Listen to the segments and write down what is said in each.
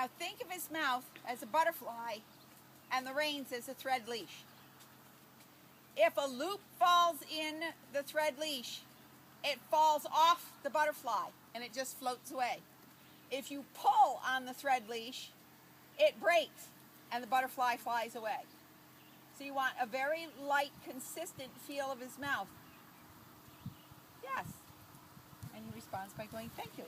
Now think of his mouth as a butterfly and the reins as a thread leash. If a loop falls in the thread leash, it falls off the butterfly and it just floats away. If you pull on the thread leash, it breaks and the butterfly flies away. So you want a very light, consistent feel of his mouth. Yes. And he responds by going, thank you.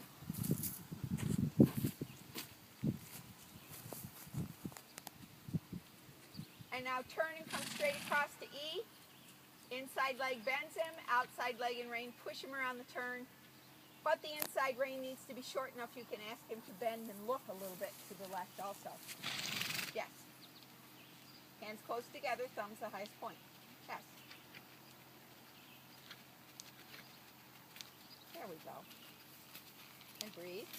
And now turn and come straight across to E. Inside leg bends him, outside leg and rein push him around the turn. But the inside rein needs to be short enough you can ask him to bend and look a little bit to the left also. Yes. Hands close together, thumbs the highest point. Yes. There we go. And breathe.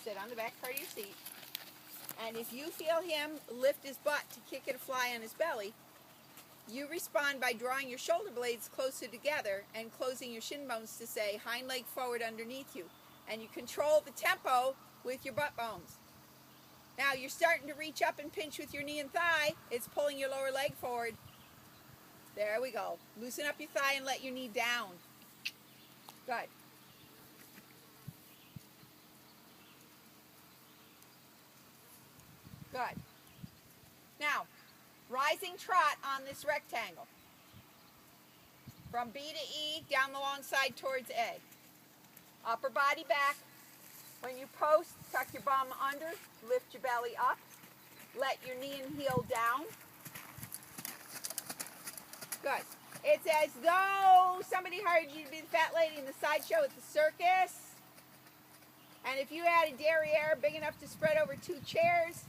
Sit on the back part of your seat. And if you feel him lift his butt to kick it a fly on his belly, you respond by drawing your shoulder blades closer together and closing your shin bones to say hind leg forward underneath you. And you control the tempo with your butt bones. Now you're starting to reach up and pinch with your knee and thigh. It's pulling your lower leg forward. There we go. Loosen up your thigh and let your knee down. Good. Good. Now, rising trot on this rectangle. From B to E, down the long side towards A. Upper body back. When you post, tuck your bum under, lift your belly up. Let your knee and heel down. Good. It's as though somebody hired you to be the fat lady in the sideshow at the circus. And if you had a derriere big enough to spread over 2 chairs,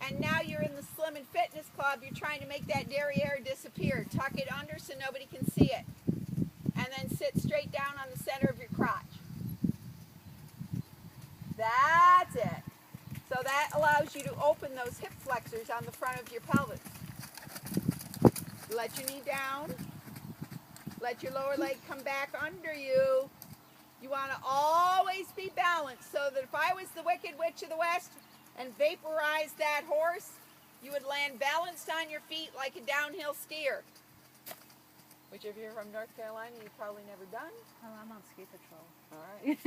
and now you're in the Slim and Fitness Club, you're trying to make that derriere disappear. Tuck it under so nobody can see it. And then sit straight down on the center of your crotch. That's it. So that allows you to open those hip flexors on the front of your pelvis. Let your knee down. Let your lower leg come back under you. You want to always be balanced so that if I was the Wicked Witch of the West and vaporized that horse, you would land balanced on your feet like a downhill skier. Which if you're from North Carolina, you've probably never done. Oh, I'm on ski patrol. All right.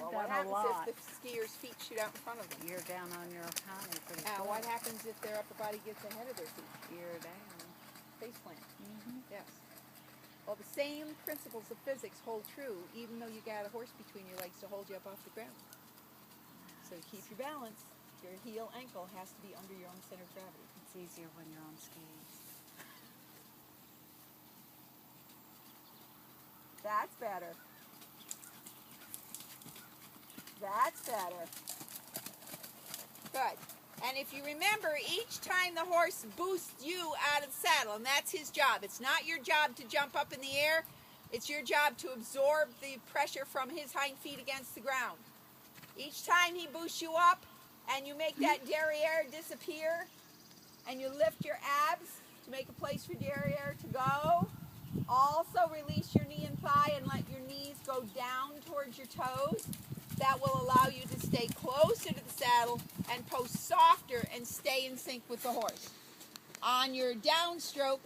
Well, what happens if the skier's feet shoot out in front of them? You're down on your Oconee pretty Now, quick. what happens if their upper body gets ahead of their feet? You're down. Face plant. Yes. Well, the same principles of physics hold true, even though you got a horse between your legs to hold you up off the ground. So to keep your balance, your heel ankle has to be under your own center of gravity. It's easier when you're on skis. That's better. That's better. Good. And if you remember, each time the horse boosts you out of the saddle, and that's his job. It's not your job to jump up in the air. It's your job to absorb the pressure from his hind feet against the ground. Each time he boosts you up and you make that derriere disappear and you lift your abs to make a place for derriere to go, also release your knee and thigh and let your knees go down towards your toes. That will allow you to stay closer to the saddle and post softer and stay in sync with the horse. On your downstroke,